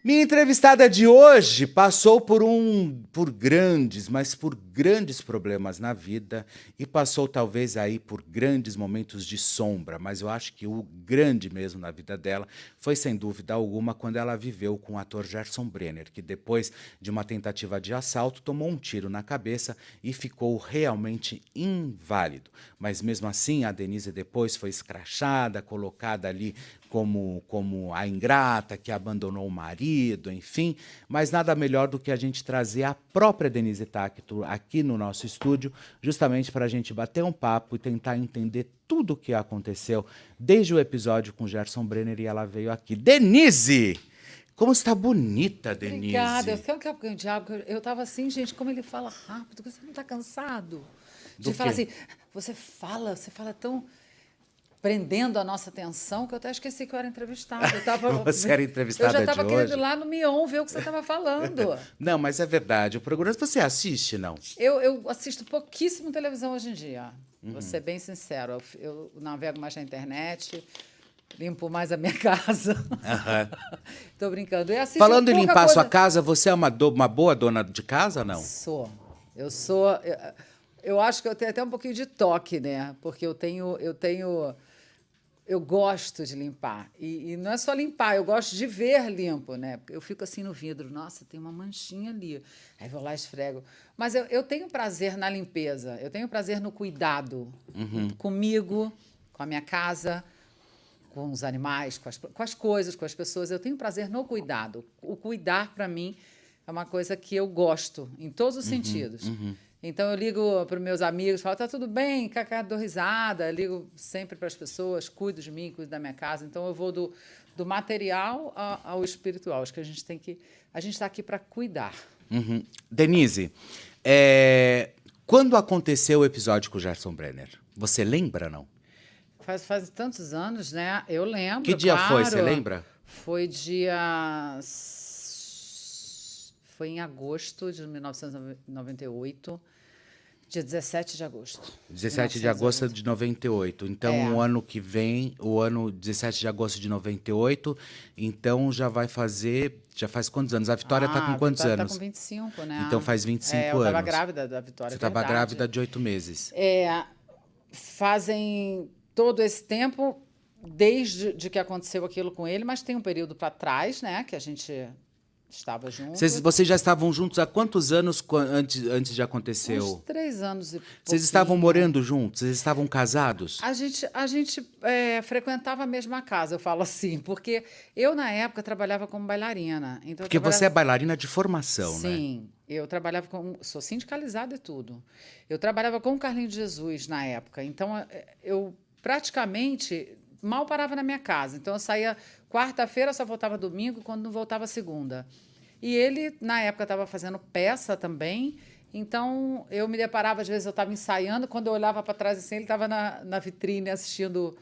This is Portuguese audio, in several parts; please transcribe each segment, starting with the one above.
Minha entrevistada de hoje passou por grandes, mas por grandes problemas na vida e passou talvez aí por grandes momentos de sombra, mas eu acho que o grande mesmo na vida dela foi sem dúvida alguma quando ela viveu com o ator Gerson Brenner, que depois de uma tentativa de assalto tomou um tiro na cabeça e ficou realmente inválido. Mas mesmo assim a Denise depois foi escrachada, colocada ali como a ingrata que abandonou o marido, enfim, mas nada melhor do que a gente trazer a própria Denise Tacto aqui no nosso estúdio, justamente para a gente bater um papo e tentar entender tudo o que aconteceu desde o episódio com Gerson Brenner e ela veio aqui. Denise! Como está bonita, Denise! Obrigada. Eu tenho que um diabo. Eu estava assim, gente, como ele fala rápido, você não está cansado? Do Fala quê? assim, você fala tão prendendo a nossa atenção que eu até esqueci que eu era entrevistada. Você era entrevistada Eu já de estava querendo hoje? ir lá no Mion ver o que você estava falando. Não, mas é verdade. O programa você assiste, não? Eu assisto pouquíssimo televisão hoje em dia. Vou ser bem sincero. Eu navego mais na internet, limpo mais a minha casa. Tô brincando. Eu assisto Falando em pouca limpar a sua coisa. casa, você é uma boa dona de casa, não? Sou. Eu sou. Eu acho que eu tenho até um pouquinho de toque, né? Porque eu gosto de limpar. E não é só limpar, eu gosto de ver limpo, né? Eu fico assim no vidro, nossa, tem uma manchinha ali. Aí vou lá e esfrego. Mas eu tenho prazer na limpeza, eu tenho prazer no cuidado. Comigo, com a minha casa, com os animais, com as coisas, com as pessoas. Eu tenho prazer no cuidado. O cuidar, para mim, é uma coisa que eu gosto, em todos os sentidos. Então, eu ligo para os meus amigos, falo, tá tudo bem, cacá, dou risada, ligo sempre para as pessoas, cuido de mim, cuido da minha casa. Então, eu vou do material ao espiritual. Acho que a gente está aqui para cuidar. Denise, quando aconteceu o episódio com o Gerson Brenner? Você lembra, não? Faz tantos anos, né? Eu lembro, Que dia claro. foi, você lembra? Foi Foi em agosto de 1998, dia 17 de agosto. 17 de agosto de 98. Então, o ano que vem, o ano 17 de agosto de 98, então já faz quantos anos? A Vitória está com quantos A Vitória anos? está com 25, né? Então faz 25 eu estava anos. grávida da Vitória, Você estava grávida de 8 meses. Fazem todo esse tempo, desde de que aconteceu aquilo com ele, mas tem um período para trás, né, que a gente estava junto. Vocês já estavam juntos há quantos anos antes de acontecer? Uns 3 anos e pouquinho. Vocês estavam morando juntos? Vocês estavam casados? A gente frequentava a mesma casa, eu falo assim, porque eu, na época, trabalhava como bailarina. Então Porque você é bailarina de formação, né? Sim, eu trabalhava sou sindicalizada e tudo. Eu trabalhava com o Carlinhos de Jesus na época, então eu praticamente mal parava na minha casa. Então eu saía quarta-feira, só voltava domingo, quando não voltava segunda. E ele, na época, estava fazendo peça também, então eu me deparava, às vezes eu estava ensaiando, quando eu olhava para trás assim, ele estava na vitrine assistindo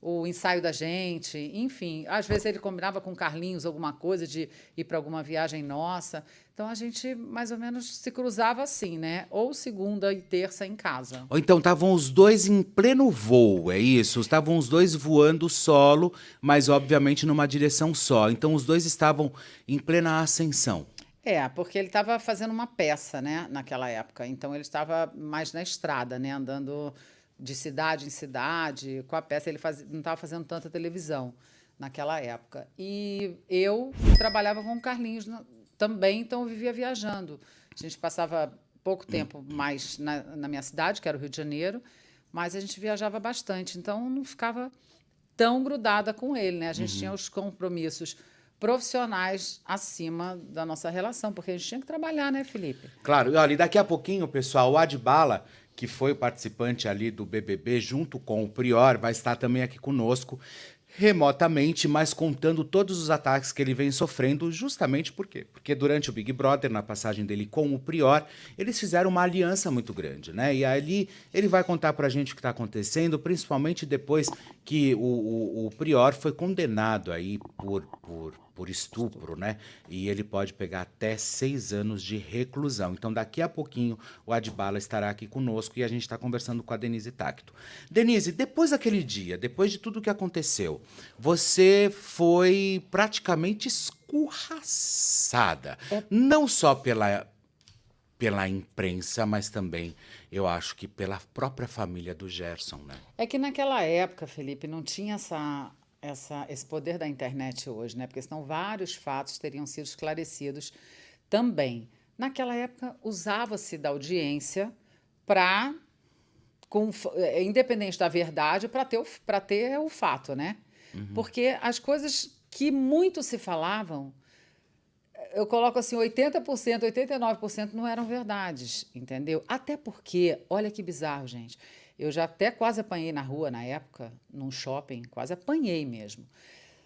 o ensaio da gente, enfim. Às vezes ele combinava com o Carlinhos alguma coisa de ir para alguma viagem nossa. Então a gente mais ou menos se cruzava assim, né? Ou segunda e terça em casa. Ou então estavam os dois em pleno voo, é isso? Estavam os dois voando solo, mas obviamente numa direção só. Então os dois estavam em plena ascensão. Porque ele estava fazendo uma peça, né, naquela época. Então ele estava mais na estrada, né, andando de cidade em cidade com a peça. Ele não estava fazendo tanta televisão naquela época. E eu trabalhava com o Carlinhos também, então eu vivia viajando. A gente passava pouco tempo mais na minha cidade, que era o Rio de Janeiro, mas a gente viajava bastante. Então não ficava tão grudada com ele, né? A gente tinha os compromissos profissionais acima da nossa relação, porque a gente tinha que trabalhar, né, Felipe? Claro, e olha, e daqui a pouquinho, pessoal, o Adbala, que foi o participante ali do BBB, junto com o Prior, vai estar também aqui conosco, remotamente, mas contando todos os ataques que ele vem sofrendo, justamente por quê? Porque durante o Big Brother, na passagem dele com o Prior, eles fizeram uma aliança muito grande, né? E ali ele vai contar pra gente o que está acontecendo, principalmente depois que o Prior foi condenado aí por por estupro, né? E ele pode pegar até 6 anos de reclusão. Então, daqui a pouquinho, o Adbala estará aqui conosco e a gente está conversando com a Denise Tacto. Denise, depois daquele dia, depois de tudo que aconteceu, você foi praticamente escorraçada. Não só pela imprensa, mas também, eu acho que pela própria família do Gerson, né? É que naquela época, Felipe, não tinha esse poder da internet hoje, né? Porque senão vários fatos teriam sido esclarecidos também. Naquela época, usava-se da audiência para, independente da verdade, para ter o fato, né? Porque as coisas que muito se falavam, eu coloco assim, 80%, 89% não eram verdades, entendeu? Até porque, olha que bizarro, gente. Eu já até quase apanhei na rua na época, num shopping, quase apanhei mesmo.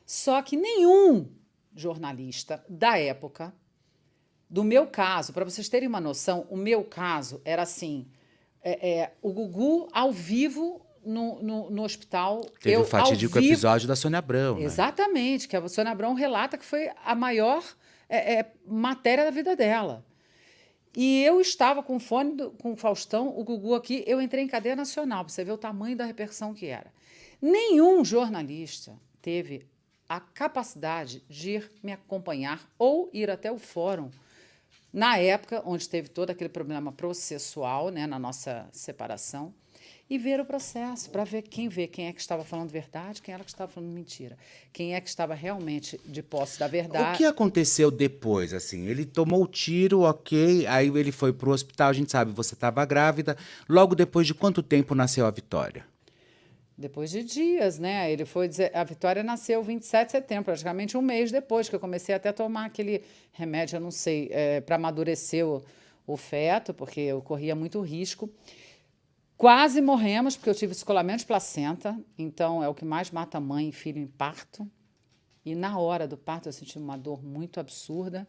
Só que nenhum jornalista da época, do meu caso, para vocês terem uma noção, o meu caso era assim, o Gugu ao vivo no hospital, Teve o eu ao fatídico vivo. episódio da Sônia Abrão, né? Exatamente, que a Sônia Abrão relata que foi a maior matéria da vida dela. E eu estava com o fone com o Faustão, o Gugu aqui, eu entrei em cadeia nacional, para você ver o tamanho da repercussão que era. Nenhum jornalista teve a capacidade de ir me acompanhar ou ir até o fórum, na época onde teve todo aquele problema processual, né, na nossa separação, e ver o processo, para ver quem é que estava falando verdade, quem era que estava falando mentira, quem é que estava realmente de posse da O verdade. que aconteceu depois, assim? Ele tomou o tiro, ok, aí ele foi pro hospital, a gente sabe, você estava grávida. Logo depois de quanto tempo nasceu a Vitória? Depois de dias, né? Ele foi dizer, a Vitória nasceu 27 de setembro, praticamente um mês depois, que eu comecei até a tomar aquele remédio, eu não sei, para amadurecer o feto, porque eu corria muito risco. Quase morremos, porque eu tive descolamento de placenta, então é o que mais mata mãe e filho em parto. E na hora do parto eu senti uma dor muito absurda.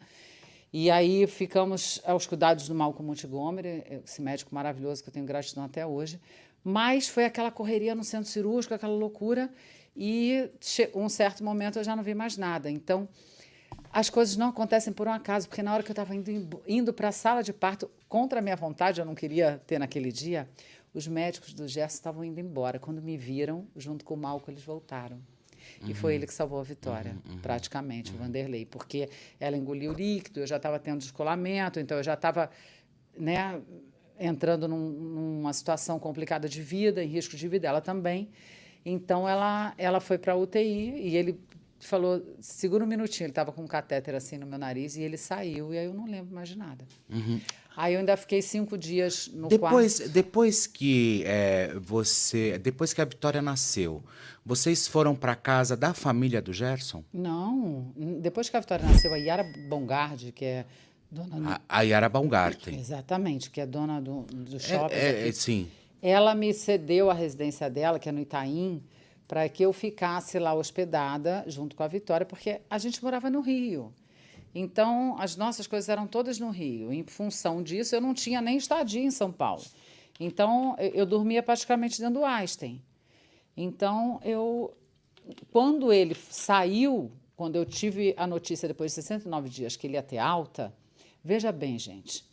E aí ficamos aos cuidados do Malcolm Montgomery, esse médico maravilhoso que eu tenho gratidão até hoje. Mas foi aquela correria no centro cirúrgico, aquela loucura, e um certo momento eu já não vi mais nada. Então, as coisas não acontecem por um acaso, porque na hora que eu estava indo para a sala de parto, contra a minha vontade, eu não queria ter naquele dia, os médicos do Gerson estavam indo embora. Quando me viram, junto com o Malcolm, eles voltaram. E foi ele que salvou a Vitória, praticamente, o Vanderlei, porque ela engoliu o líquido, eu já estava tendo descolamento, então eu já estava, né, entrando numa situação complicada de vida, em risco de vida, ela também. Então, ela foi para a UTI e ele falou, segura um minutinho, ele estava com um catéter assim no meu nariz e ele saiu, e aí eu não lembro mais de nada. Aí eu ainda fiquei 5 dias no quarto. Depois que a Vitória nasceu, vocês foram para casa da família do Gerson? Não, depois que a Vitória nasceu, a Yara Bongardi, que é dona... A Yara Baumgarten. Exatamente, que é dona do shopping aqui. Sim. Ela me cedeu a residência dela, que é no Itaim, para que eu ficasse lá hospedada junto com a Vitória, porque a gente morava no Rio. Então, as nossas coisas eram todas no Rio. Em função disso, eu não tinha nem estadia em São Paulo. Então, eu dormia praticamente dentro do Einstein. Então, quando ele saiu, quando eu tive a notícia depois de 69 dias que ele ia ter alta, veja bem, gente.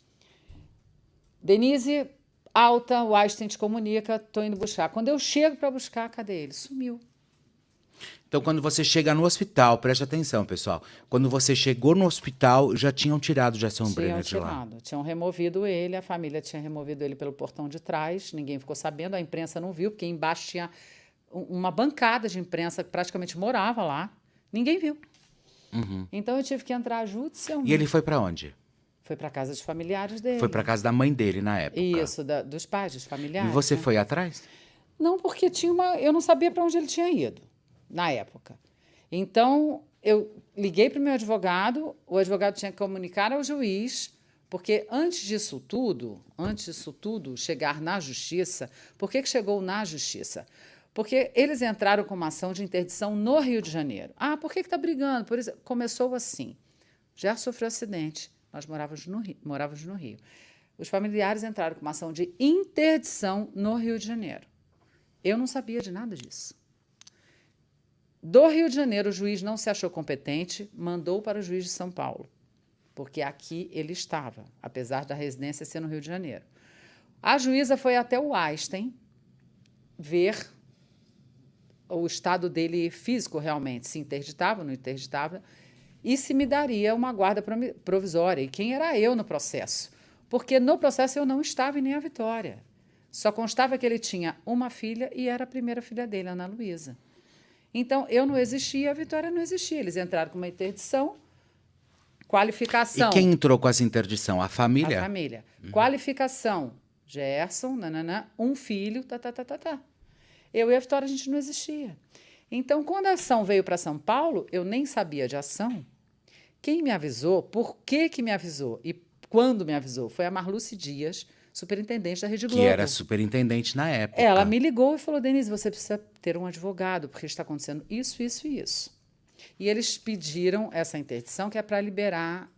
Denise, alta, o Einstein te comunica, estou indo buscar. Quando eu chego para buscar, cadê ele? Sumiu. Então, quando você chega no hospital, preste atenção, pessoal. Quando você chegou no hospital, já tinham tirado o Gerson Brenner de lá. Tinham removido ele, a família tinha removido ele pelo portão de trás, ninguém ficou sabendo, a imprensa não viu, porque embaixo tinha uma bancada de imprensa que praticamente morava lá, ninguém viu. Então eu tive que entrar judicialmente. E ele foi para onde? Foi para casa dos familiares dele. Foi para casa da mãe dele na época. Isso, dos pais, dos familiares. E você né? foi atrás? Não, porque eu não sabia para onde ele tinha ido na época. Então, eu liguei para o meu advogado, o advogado tinha que comunicar ao juiz, porque antes disso tudo chegar na justiça, por que chegou na justiça? Porque eles entraram com uma ação de interdição no Rio de Janeiro. Ah, por que está brigando? Por isso, começou assim. Já sofreu acidente, nós morávamos no Rio. Os familiares entraram com uma ação de interdição no Rio de Janeiro. Eu não sabia de nada disso. Do Rio de Janeiro, o juiz não se achou competente, mandou para o juiz de São Paulo, porque aqui ele estava, apesar da residência ser no Rio de Janeiro. A juíza foi até o Einstein ver o estado dele físico realmente, se interditava, não interditava, e se me daria uma guarda provisória. E quem era eu no processo? Porque no processo eu não estava e nem a Vitória. Só constava que ele tinha uma filha e era a primeira filha dele, Ana Luísa. Então, eu não existia, a Vitória não existia. Eles entraram com uma interdição, qualificação. E quem entrou com essa interdição? A família? A família. Qualificação, Gerson, nananã, um filho, tá. Eu e a Vitória, a gente não existia. Então, quando a ação veio para São Paulo, eu nem sabia de ação. Quem me avisou, por que me avisou e quando me avisou, foi a Marluce Dias, superintendente da Rede Globo. Que era superintendente na época. Ela me ligou e falou, Denise, você precisa ter um advogado, porque está acontecendo isso, isso e isso. E eles pediram essa interdição, que é para liberar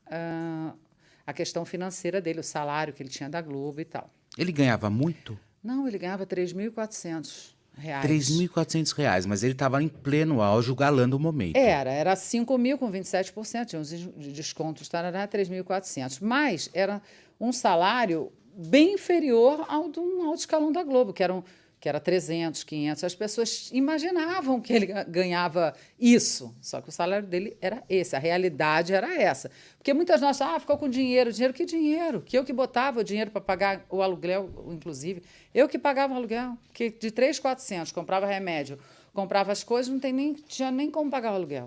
a questão financeira dele, o salário que ele tinha da Globo e tal. Ele ganhava muito? Não, ele ganhava R$ 3.400. R$ 3.400, mas ele estava em pleno auge, galando o momento. Era 5 mil com 27%, tinha uns descontos, tarará, 3.400. Mas era um salário bem inferior ao de um alto escalão da Globo, que era 300, 500. As pessoas imaginavam que ele ganhava isso, só que o salário dele era esse, a realidade era essa. Porque muitas nós ficou com dinheiro. Dinheiro, que dinheiro? Que eu que botava o dinheiro para pagar o aluguel, inclusive. Eu que pagava o aluguel, porque de 3.400 comprava remédio, comprava as coisas, não tinha nem como pagar o aluguel.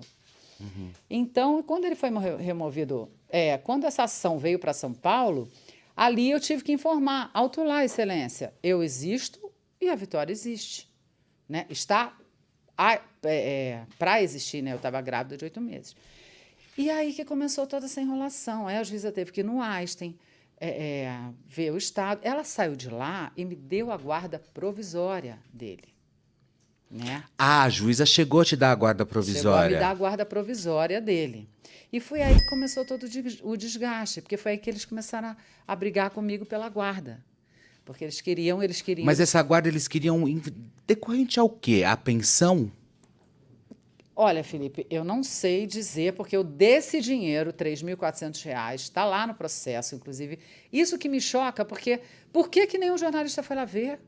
Uhum. Então, quando ele foi removido, quando essa ação veio para São Paulo, ali eu tive que informar, alto lá, excelência, eu existo e a Vitória existe. Né? Está para existir, né? Eu estava grávida de 8 meses. E aí que começou toda essa enrolação. Aí a juíza teve que ir no Einstein, ver o estado. Ela saiu de lá e me deu a guarda provisória dele. Né? A juíza chegou a te dar a guarda provisória. Chegou a me dar a guarda provisória dele. E foi aí que começou todo o desgaste, porque foi aí que eles começaram a brigar comigo pela guarda. Porque eles queriam... Mas essa guarda eles queriam decorrente ao quê? A pensão? Olha, Felipe, eu não sei dizer, porque eu desse dinheiro, R$ 3.400, está lá no processo, inclusive. Isso que me choca, porque por que nenhum jornalista foi lá ver?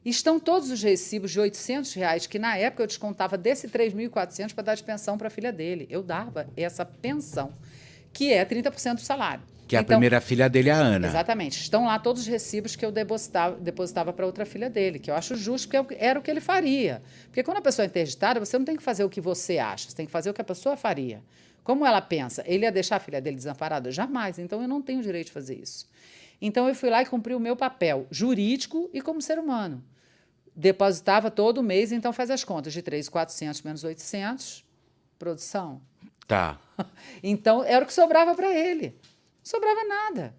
Estão todos os recibos de R$ 800, que na época eu descontava desse 3.400 para dar de pensão para a filha dele. Eu dava essa pensão, que é 30% do salário. Que é a primeira filha dele, a Ana. Exatamente. Estão lá todos os recibos que eu depositava para outra filha dele, que eu acho justo, porque era o que ele faria. Porque quando a pessoa é interditada, você não tem que fazer o que você acha, você tem que fazer o que a pessoa faria. Como ela pensa? Ele ia deixar a filha dele desamparada? Jamais. Então, eu não tenho direito de fazer isso. Então, eu fui lá e cumpri o meu papel jurídico e como ser humano. Depositava todo mês, então faz as contas de 3.400 menos 800, produção. Tá. Então, era o que sobrava para ele. Não sobrava nada.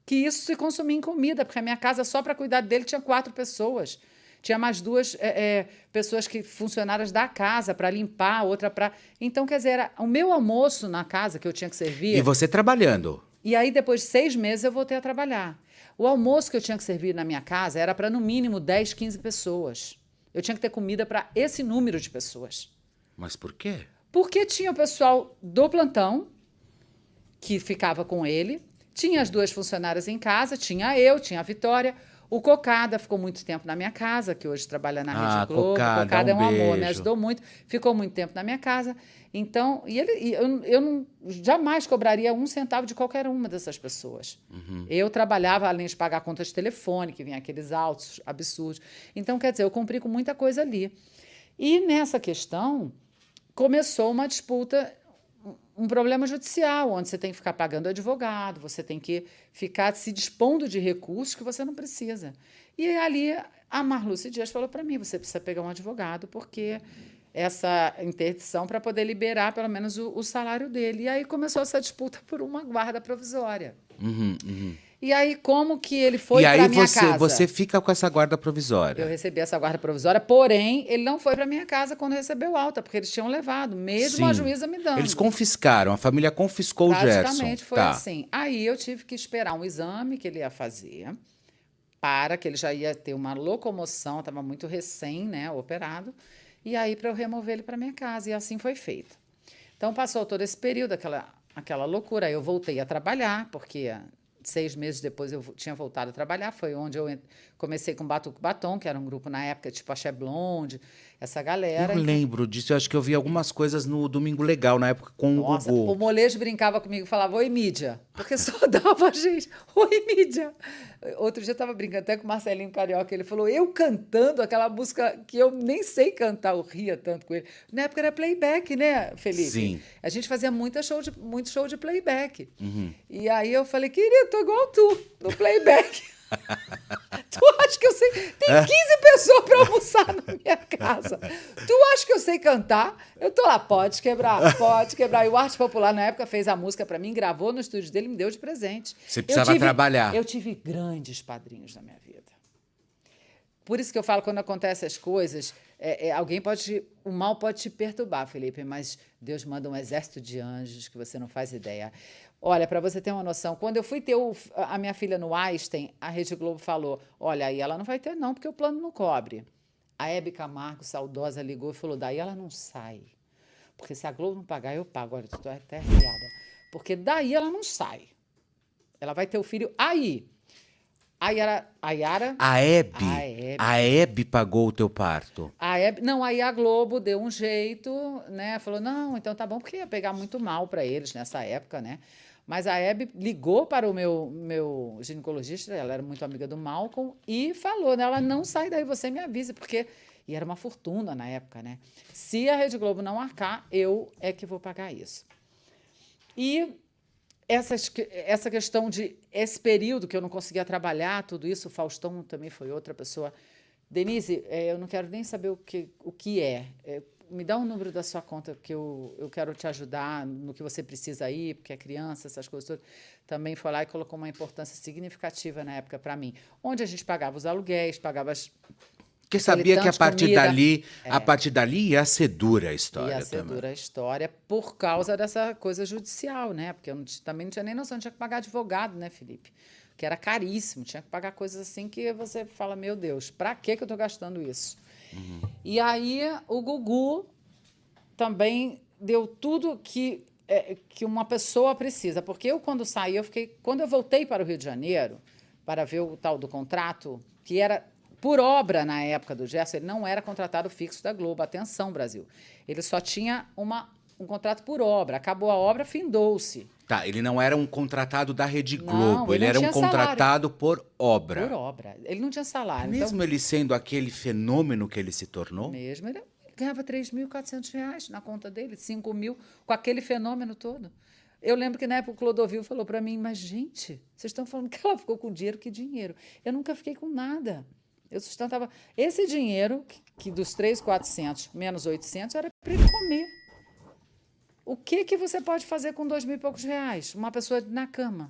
Que isso se consumia em comida, porque a minha casa, só para cuidar dele, tinha 4 pessoas. Tinha mais 2 pessoas funcionárias da casa para limpar, outra para... Então, quer dizer, era o meu almoço na casa que eu tinha que servir. E você trabalhando. E aí, depois de 6 meses, eu voltei a trabalhar. O almoço que eu tinha que servir na minha casa era para, no mínimo, 10, 15 pessoas. Eu tinha que ter comida para esse número de pessoas. Mas por quê? Porque tinha o pessoal do plantão, que ficava com ele, tinha as 2 funcionárias em casa, tinha eu, tinha a Vitória, o Cocada ficou muito tempo na minha casa, que hoje trabalha na Rede Globo. Cocada é um amor, me ajudou muito, ficou muito tempo na minha casa. Então, eu não, jamais cobraria 1 centavo de qualquer uma dessas pessoas. Uhum. Eu trabalhava, além de pagar contas de telefone, que vinha aqueles altos absurdos. Então, quer dizer, eu cumpri com muita coisa ali. E nessa questão, começou uma disputa, um problema judicial, onde você tem que ficar pagando advogado, você tem que ficar se dispondo de recursos que você não precisa. E ali a Marluce Dias falou para mim, você precisa pegar um advogado, porque essa interdição para poder liberar pelo menos o salário dele. E aí começou essa disputa por uma guarda provisória. Uhum, uhum. E aí como que ele foi para minha casa? E aí você fica com essa guarda provisória. Eu recebi essa guarda provisória, porém, ele não foi para minha casa quando recebeu alta, porque eles tinham levado, mesmo Sim. a juíza me dando. Eles confiscaram, a família confiscou o Gerson. Praticamente foi assim. Aí eu tive que esperar um exame que ele ia fazer, para que ele já ia ter uma locomoção, estava muito recém, né, operado, e aí para eu remover ele para minha casa, e assim foi feito. Então passou todo esse período, aquela loucura, aí eu voltei a trabalhar, porque 6 meses depois eu tinha voltado a trabalhar, foi onde eu comecei com Batuque Batom, que era um grupo na época, tipo Axé Blonde, essa galera. Eu lembro disso, eu acho que eu vi algumas coisas no Domingo Legal, na época com Nossa, o o Gugu. molejo brincava comigo e falava, oi, mídia. Porque só dava gente, oi, mídia. Outro dia eu estava brincando até com o Marcelinho Carioca, ele falou, eu cantando aquela música que eu nem sei cantar, eu ria tanto com ele. Na época era playback, né, Felipe? Sim. A gente fazia muito show de playback. E aí eu falei, querido, tô igual tu, no playback. Tu acha que eu sei? Tem 15 pessoas para almoçar na minha casa. Tu acha que eu sei cantar? Eu tô lá, pode quebrar, pode quebrar. E o Arte Popular, na época, fez a música para mim, gravou no estúdio dele e me deu de presente. Você precisava trabalhar. Eu tive grandes padrinhos na minha vida. Por isso que eu falo, quando acontecem as coisas, o mal pode te perturbar, Felipe, mas Deus manda um exército de anjos que você não faz ideia. Olha, para você ter uma noção, quando eu fui ter a minha filha no Einstein, a Rede Globo falou, olha, aí ela não vai ter não, porque o plano não cobre. A Hebe Camargo, saudosa, ligou e falou, daí ela não sai. Porque se a Globo não pagar, eu pago. Olha, estou até arrepiada. Porque daí ela não sai. Ela vai ter o filho aí. Aí era a Yara... A Hebe pagou o teu parto. Não, aí a Globo deu um jeito, né? Falou, não, então tá bom, porque ia pegar muito mal para eles nessa época, né? Mas a Hebe ligou para o meu ginecologista, ela era muito amiga do Malcolm, e falou, né? Ela não sai daí, você me avisa, porque... E era uma fortuna na época, né? Se a Rede Globo não arcar, eu é que vou pagar isso. E essa questão esse período que eu não conseguia trabalhar, tudo isso, o Faustão também foi outra pessoa. Denise, eu não quero nem saber o que é. Me dá um número da sua conta, que eu quero te ajudar no que você precisa aí, porque é criança, essas coisas todas. Também foi lá e colocou uma importância significativa na época para mim, onde a gente pagava os aluguéis, pagava as... Porque sabia que a partir dali ia ser dura a história. Ia ser dura a história por causa dessa coisa judicial, né? Porque eu também não tinha nem noção, tinha que pagar advogado, né, Felipe? Que era caríssimo, tinha que pagar coisas assim que você fala, meu Deus, pra que eu tô gastando isso? E aí o Gugu também deu tudo que uma pessoa precisa. Porque eu, quando saí, quando eu voltei para o Rio de Janeiro, para ver o tal do contrato, que era... Por obra, na época do Gerson, ele não era contratado fixo da Globo. Atenção, Brasil. Ele só tinha um contrato por obra. Acabou a obra, findou-se. Tá, ele não era um contratado da Rede Globo. Não, ele era um contratado salário. por obra. Por obra. Ele não tinha salário. Mesmo ele sendo aquele fenômeno que ele se tornou? Mesmo. Ele ganhava R$3.400 na conta dele, 5 mil, com aquele fenômeno todo. Eu lembro que na época o Clodovil falou para mim, mas, gente, vocês estão falando que ela ficou com dinheiro, que dinheiro? Eu nunca fiquei com nada. Eu sustentava... Esse dinheiro, que dos 3.400 menos 800, era para ele comer. O que você pode fazer com 2 mil e poucos reais? Uma pessoa na cama.